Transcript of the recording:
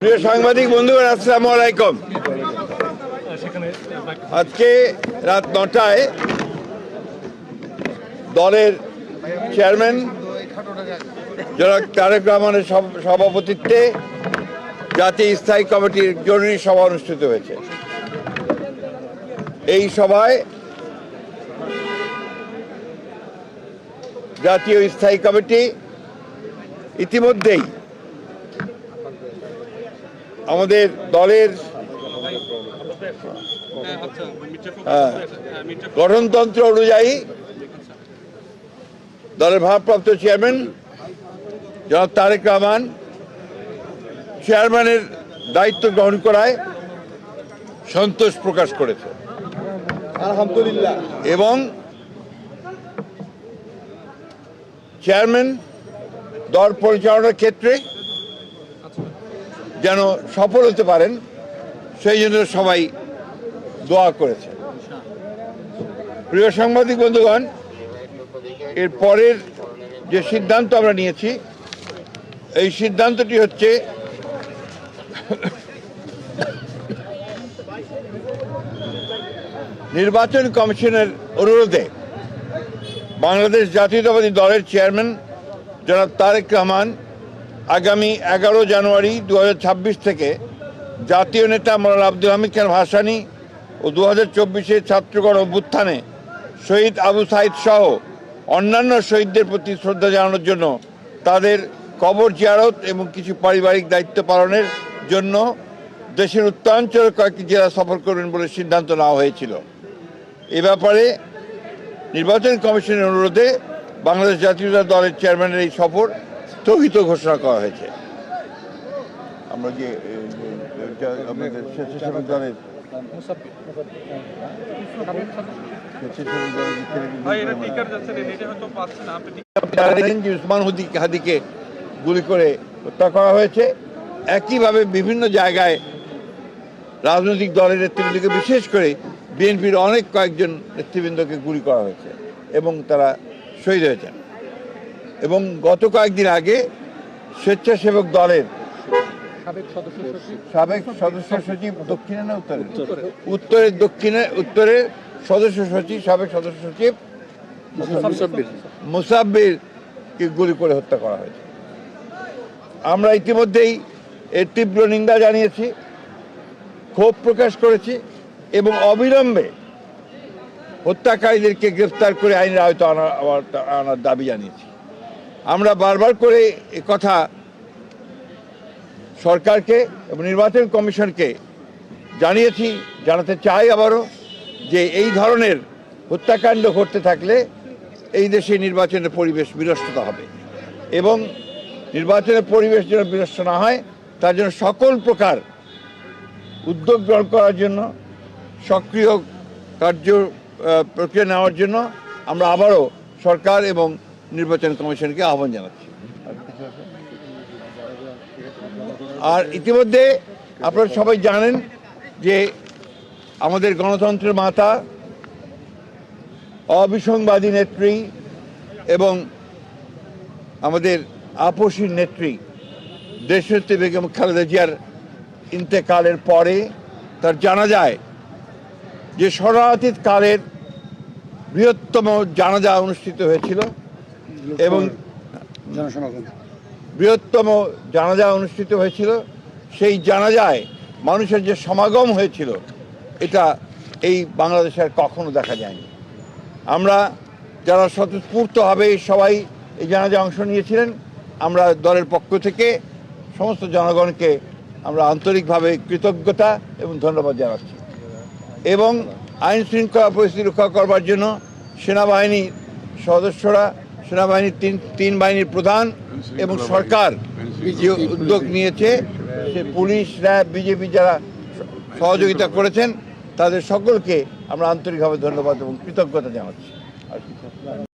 প্রিয় সাংবাদিক বন্ধুরা, আসসালামু আলাইকুম। আজকে রাত 9টায় দলের চেয়ারম্যান জনাব তারেক রহমানের সভাপতিত্বে জাতীয় স্থায়ী কমিটির জরুরি সভা অনুষ্ঠিত হয়েছে। এই সভায় জাতীয় স্থায়ী কমিটি ইতিমধ্যেই আমাদের দলের গঠনতন্ত্র অনুযায়ী দলের ভারপ্রাপ্ত চেয়ারম্যান জনাব তারেক রহমান চেয়ারম্যানের দায়িত্ব গ্রহণ করায় সন্তোষ প্রকাশ করেছে আলহামদুলিল্লাহ, এবং চেয়ারম্যান দল পরিচালনার ক্ষেত্রে যেন সফল হতে পারেন সেই জন্য সবাই দোয়া করেছে। প্রিয় সাংবাদিক বন্ধুগণ, এর পরের যে সিদ্ধান্ত আমরা নিয়েছি, এই সিদ্ধান্তটি হচ্ছে নির্বাচন কমিশনের অনুরোধে বাংলাদেশ জাতীয়তাবাদী দলের চেয়ারম্যান জনাব তারেক রহমান আগামী 11 জানুয়ারি 2026 থেকে জাতীয় নেতা মৌলানা আব্দুল হামিদ খান ভাসানী ও 2024 ছাত্রগণ অভ্যুত্থানে শহীদ আবু সাইদ সহ অন্যান্য শহীদদের প্রতি শ্রদ্ধা জানানোর জন্য তাদের কবর জিয়ারত এবং কিছু পারিবারিক দায়িত্ব পালনের জন্য দেশের উত্তরাঞ্চলের কয়েকটি জেলা সফর করবেন বলে সিদ্ধান্ত নেওয়া হয়েছিল। এ ব্যাপারে নির্বাচন কমিশনের অনুরোধে বাংলাদেশ জাতীয়তাবাদী দলের চেয়ারম্যানের এই সফর স্থগিত ঘোষণা করা হয়েছে। আমরা যে আমাদের স্বেচ্ছাসেবক দলের উসমান হাদিকে গুলি করে হত্যা করা হয়েছে। একইভাবে বিভিন্ন জায়গায় রাজনৈতিক দলের নেতৃবৃন্দকে, বিশেষ করে বিএনপির কয়েকজন নেতৃবৃন্দকে গুলি করা হয়েছে এবং তারা শহীদ হয়েছেন। এবং গত কয়েকদিন আগে স্বেচ্ছাসেবক দলের সাবেক সদস্য সচিব দক্ষিণে না উত্তরের সদস্য সচিব, সাবেক সদস্য সচিব মুসাব্বিরকে গুলি করে হত্যা করা হয়েছে। আমরা ইতিমধ্যেই এর তীব্র নিন্দা জানিয়েছি, ক্ষোভ প্রকাশ করেছি এবং অবিলম্বে হত্যাকারীদেরকে গ্রেফতার করে আইনের আওতায় আনার দাবি জানিয়েছি। আমরা বারবার করে কথা সরকারকে এবং নির্বাচন কমিশনকে জানিয়েছি, জানাতে চাই আবারও, যে এই ধরনের হত্যাকাণ্ড ঘটতে থাকলে এই দেশে নির্বাচনের পরিবেশ বিনষ্ট হবে এবং নির্বাচনের পরিবেশ যেন বিনষ্ট না হয় তার জন্য সকল প্রকার উদ্যোগ গ্রহণ করার জন্য, সক্রিয় প্রক্রিয়া নেওয়ার জন্য আমরা আবারও সরকার এবং নির্বাচন কমিশনকে আহ্বান জানাচ্ছি। আর ইতিমধ্যে আপনারা সবাই জানেন যে আমাদের গণতন্ত্রের মাতা, অবিসংবাদী নেত্রী এবং আমাদের আপসীর নেত্রী দেশনেত্রী বেগম খালেদা জিয়ার ইন্তেকালের পরে তার জানাজায় যে শরণার্থী কালের বৃহত্তম জানাজা অনুষ্ঠিত হয়েছিল এবং বৃহত্তম জানাজা অনুষ্ঠিত হয়েছিল, সেই জানাজায় মানুষের যে সমাগম হয়েছিল এটা এই বাংলাদেশে আর কখনো দেখা যায়নি। আমরা যারা স্বতঃস্ফূর্তভাবে সবাই এই জানাজায় অংশ নিয়েছিলেন, আমরা দলের পক্ষ থেকে সমস্ত জনগণকে আমরা আন্তরিকভাবে কৃতজ্ঞতা এবং ধন্যবাদ জানাচ্ছি। এবং আইন শৃঙ্খলা পরিস্থিতি রক্ষা করবার জন্য সেনাবাহিনীর সদস্যরা, সেনাবাহিনীর তিন বাহিনীর প্রধান এবং সরকার যে উদ্যোগ নিয়েছে, সে পুলিশ, র্যাব, বিজেপি যারা সহযোগিতা করেছেন তাদের সকলকে আমরা আন্তরিকভাবে ধন্যবাদ এবং কৃতজ্ঞতা জানাচ্ছি।